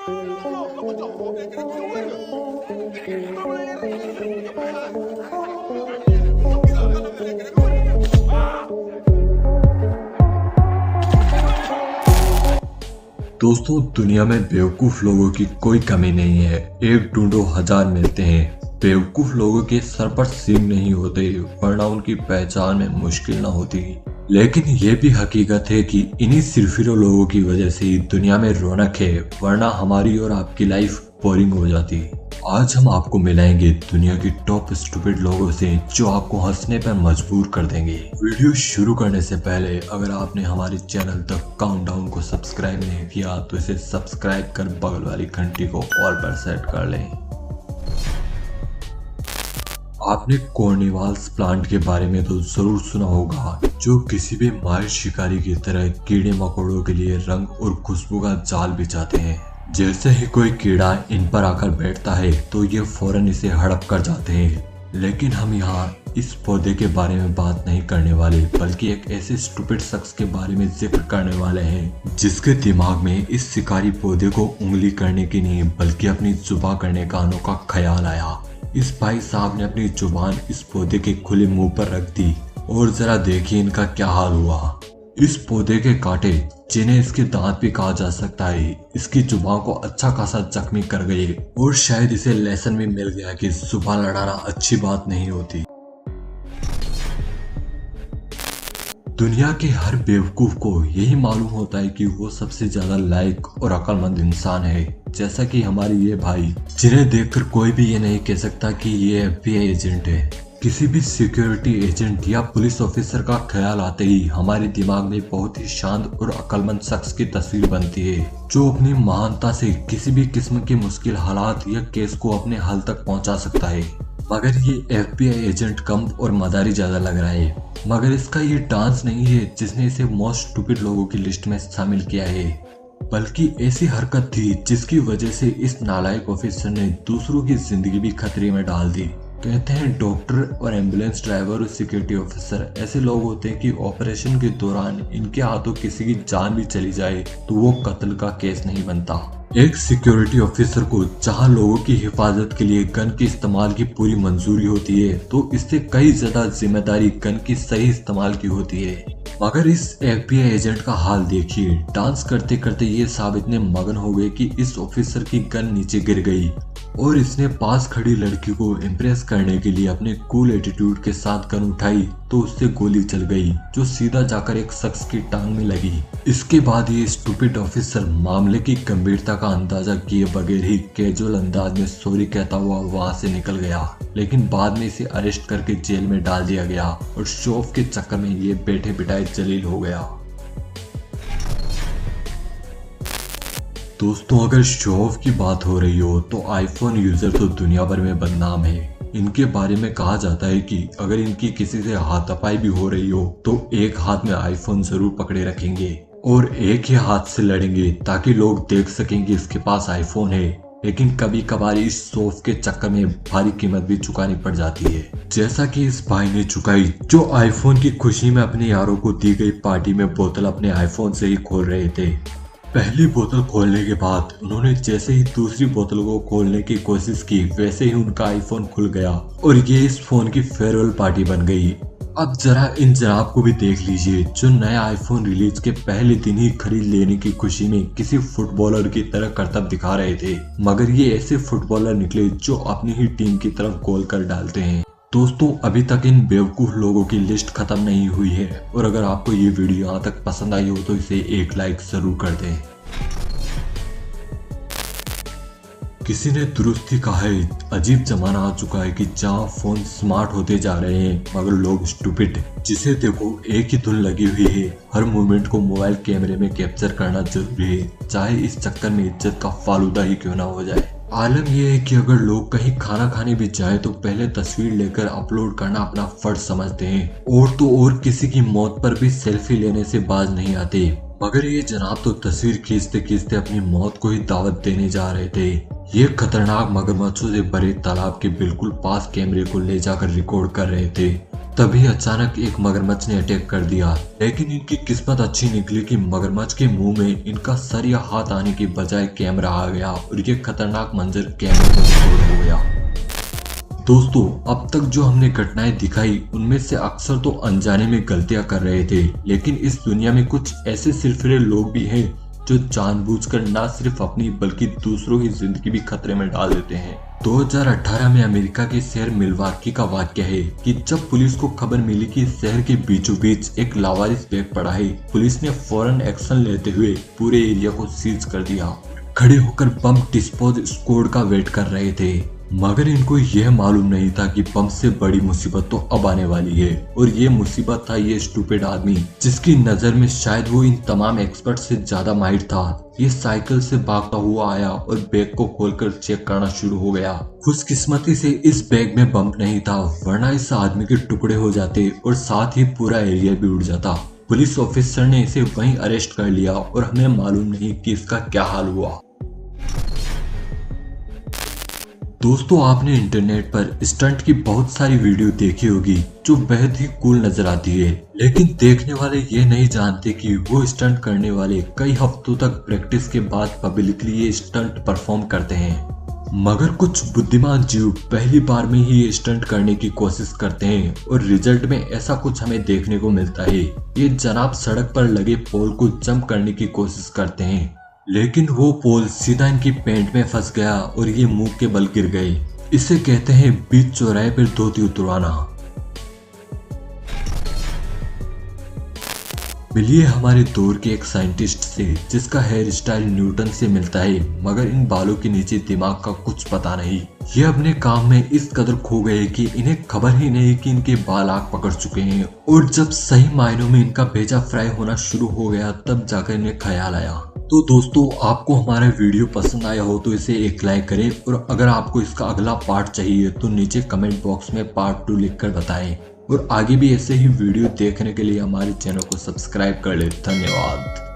What the fuck is you doing? दोस्तों, दुनिया में बेवकूफ लोगों की कोई कमी नहीं है। एक ढूंढो हजार मिलते हैं। बेवकूफ लोगों के सर पर सींग नहीं होते, वरना उनकी पहचान में मुश्किल न होती। लेकिन ये भी हकीकत है कि इन्हीं सिरफिरों लोगों की वजह से ही दुनिया में रौनक है, वरना हमारी और आपकी लाइफ बोरिंग हो जाती। आज हम आपको मिलाएंगे दुनिया की टॉप स्टूपिड लोगों से जो आपको हंसने पर मजबूर कर देंगे। वीडियो शुरू करने से पहले अगर आपने हमारे चैनल तक काउंटडाउन को सब्सक्राइब नहीं किया तो इसे सब्सक्राइब कर बगल वाली घंटी को ऑल पर सेट कर लें। आपने कॉर्निवाल्स प्लांट के बारे में तो जरूर सुना होगा, जो किसी भी माहिर शिकारी की तरह कीड़े मकोड़ों के लिए रंग और खुशबू का जाल बिछाते हैं। जैसे ही कोई कीड़ा इन पर आकर बैठता है तो ये फौरन इसे हड़प कर जाते हैं। लेकिन हम यहाँ इस पौधे के बारे में बात नहीं करने वाले, बल्कि एक ऐसे स्टूपिड शख्स के बारे में जिक्र करने वाले हैं जिसके दिमाग में इस शिकारी पौधे को उंगली करने की नहीं बल्कि अपनी जुबान करने का अनोखा ख्याल आया। इस भाई साहब ने अपनी जुबान इस पौधे के खुले मुंह पर रख दी और जरा देखिए इनका क्या हाल हुआ। इस पौधे के कांटे, जिन्हें इसके दांत भी कहा जा सकता है, इसकी जुबान को अच्छा खासा जख्मी कर गए और शायद इसे लेसन भी मिल गया कि जुबान लड़ाना अच्छी बात नहीं होती। दुनिया के हर बेवकूफ को यही मालूम होता है कि वो सबसे ज्यादा लायक और अक्लमंद इंसान है, जैसा कि हमारे ये भाई, जिन्हें देखकर कोई भी ये नहीं कह सकता कि ये FBI एजेंट है। किसी भी सिक्योरिटी एजेंट या पुलिस ऑफिसर का ख्याल आते ही हमारे दिमाग में बहुत ही शांत और अक्लमंद शख्स की तस्वीर बनती है, जो अपनी महानता से किसी भी किस्म के मुश्किल हालात या केस को अपने हल तक पहुंचा सकता है। मगर ये FBI एजेंट कम और मदारी ज्यादा लग रहा है। मगर इसका ये डांस नहीं है जिसने इसे मोस्ट स्टूपिड लोगों की लिस्ट में शामिल किया है, बल्कि ऐसी हरकत थी जिसकी वजह से इस नालायक ऑफिसर ने दूसरों की जिंदगी भी खतरे में डाल दी। कहते हैं डॉक्टर और एम्बुलेंस ड्राइवर और सिक्योरिटी ऑफिसर ऐसे लोग होते हैं कि ऑपरेशन के दौरान इनके हाथों किसी की जान भी चली जाए तो वो कत्ल का केस नहीं बनता। एक सिक्योरिटी ऑफिसर को जहां लोगों की हिफाजत के लिए गन के इस्तेमाल की पूरी मंजूरी होती है, तो इससे कई ज्यादा जिम्मेदारी गन की सही इस्तेमाल की होती है। मगर इस FBI एजेंट का हाल देखिए। डांस करते करते ये साहब इतने मगन हो गए कि इस ऑफिसर की गन नीचे गिर गई और इसने पास खड़ी लड़की को इम्प्रेस करने के लिए अपने कूल एटीट्यूड के साथ गन उठाई तो उससे गोली चल गई, जो सीधा जाकर एक शख्स की टांग में लगी। इसके बाद ये स्टूपिड ऑफिसर मामले की गंभीरता का अंदाजा किए बगैर ही कैजुअल अंदाज में सॉरी कहता हुआ वहां से निकल गया। लेकिन बाद में इसे अरेस्ट करके जेल में डाल दिया गया और शो ऑफ के चक्कर में ये बैठे बिठाए जलील हो गया। दोस्तों, अगर शो ऑफ की बात हो रही हो तो आईफोन यूजर तो दुनिया भर में बदनाम है। इनके बारे में कहा जाता है कि अगर इनकी किसी से हाथापाई भी हो रही हो तो एक हाथ में आईफोन जरूर पकड़े रखेंगे और एक ही हाथ से लड़ेंगे ताकि लोग देख सकें कि इसके पास आईफोन है। लेकिन कभी कभार इस शो ऑफ के चक्कर में भारी कीमत भी चुकानी पड़ जाती है, जैसा कि इस भाई ने चुकाई, जो आईफोन की खुशी में अपने यारों को दी गई पार्टी में बोतल अपने आईफोन से ही खोल रहे थे। पहली बोतल खोलने के बाद उन्होंने जैसे ही दूसरी बोतल को खोलने की कोशिश की, वैसे ही उनका आईफोन खुल गया और ये इस फोन की फेयरवेल पार्टी बन गई। अब जरा इन जनाब को भी देख लीजिए, जो नया आईफोन रिलीज के पहले दिन ही खरीद लेने की खुशी में किसी फुटबॉलर की तरह करतब दिखा रहे थे। मगर ये ऐसे फुटबॉलर निकले जो अपनी ही टीम की तरफ गोल कर डालते हैं। दोस्तों, अभी तक इन बेवकूफ लोगों की लिस्ट खत्म नहीं हुई है और अगर आपको ये वीडियो यहाँ तक पसंद आई हो तो इसे एक लाइक जरूर कर दें। किसी ने दुरुस्त ही कहा है, अजीब जमाना आ चुका है कि जहाँ फोन स्मार्ट होते जा रहे हैं मगर लोग स्टूपिड। जिसे देखो एक ही धुन लगी हुई है, हर मूवमेंट को मोबाइल कैमरे में कैप्चर करना जरूरी है, चाहे इस चक्कर में इज्जत का फालूदा ही क्यों ना हो जाए। आलम यह है कि अगर लोग कहीं खाना खाने भी जाए तो पहले तस्वीर लेकर अपलोड करना अपना फर्ज समझते हैं, और तो और किसी की मौत पर भी सेल्फी लेने से बाज नहीं आते। मगर ये जनाब तो तस्वीर खींचते खींचते अपनी मौत को ही दावत देने जा रहे थे। ये खतरनाक मगरमच्छों से भरे तालाब के बिल्कुल पास कैमरे को ले जाकर रिकॉर्ड कर रहे थे। तभी अचानक एक मगरमच्छ ने अटैक कर दिया, लेकिन इनकी किस्मत अच्छी निकली कि मगरमच्छ के मुंह में इनका सर या हाथ आने की बजाय कैमरा आ गया और ये खतरनाक मंजर कैमरे में कैद हो गया। दोस्तों, अब तक जो हमने घटनाएं दिखाई उनमें से अक्सर तो अनजाने में गलतियां कर रहे थे, लेकिन इस दुनिया में कुछ ऐसे सिरफिरे लोग भी हैं जो जानबूझकर न सिर्फ अपनी बल्कि दूसरों की जिंदगी भी खतरे में डाल देते हैं। 2018 में अमेरिका के शहर मिल्वाकी का वाक्य है कि जब पुलिस को खबर मिली कि शहर के बीचों बीच एक लावारिस बैग पड़ा है, पुलिस ने फौरन एक्शन लेते हुए पूरे एरिया को सीज कर दिया। खड़े होकर बम डिस्पोज स्क्वाड का वेट कर रहे थे, मगर इनको यह मालूम नहीं था कि बम से बड़ी मुसीबत तो अब आने वाली है। और ये मुसीबत था ये स्टूपिड आदमी, जिसकी नजर में शायद वो इन तमाम एक्सपर्ट से ज्यादा माहिर था। ये साइकिल से भागता हुआ आया और बैग को खोलकर चेक करना शुरू हो गया। खुशकिस्मती से इस बैग में बम नहीं था, वरना इस आदमी के टुकड़े हो जाते और साथ ही पूरा एरिया भी उड़ जाता। पुलिस ऑफिसर ने इसे वहीं अरेस्ट कर लिया और हमें मालूम नहीं कि इसका क्या हाल हुआ। दोस्तों, आपने इंटरनेट पर स्टंट की बहुत सारी वीडियो देखी होगी जो बेहद ही कूल नजर आती है, लेकिन देखने वाले ये नहीं जानते कि वो स्टंट करने वाले कई हफ्तों तक प्रैक्टिस के बाद पब्लिकली ये स्टंट परफॉर्म करते हैं। मगर कुछ बुद्धिमान जीव पहली बार में ही ये स्टंट करने की कोशिश करते हैं और रिजल्ट में ऐसा कुछ हमें देखने को मिलता है। ये जनाब सड़क पर लगे पोल को जंप करने की कोशिश करते हैं, लेकिन वो पोल सीधा इनकी पैंट में फंस गया और ये मुंह के बल गिर गए। इसे कहते हैं बीच चौराहे पर धोती उतरवाना। मिलिए हमारे दौर के एक साइंटिस्ट से जिसका हेयर स्टाइल न्यूटन से मिलता है, मगर इन बालों के नीचे दिमाग का कुछ पता नहीं। ये अपने काम में इस कदर खो गए कि इन्हें खबर ही नहीं कि इनके बाल आग पकड़ चुके हैं। और जब सही मायनों में इनका भेजा फ्राई होना शुरू हो गया, तब जाकर इन्हें ख्याल आया। तो दोस्तों, आपको हमारा वीडियो पसंद आया हो तो इसे एक लाइक करें, और अगर आपको इसका अगला पार्ट चाहिए तो नीचे कमेंट बॉक्स में पार्ट 2 लिखकर बताएं। और आगे भी ऐसे ही वीडियो देखने के लिए हमारे चैनल को सब्सक्राइब कर ले। धन्यवाद।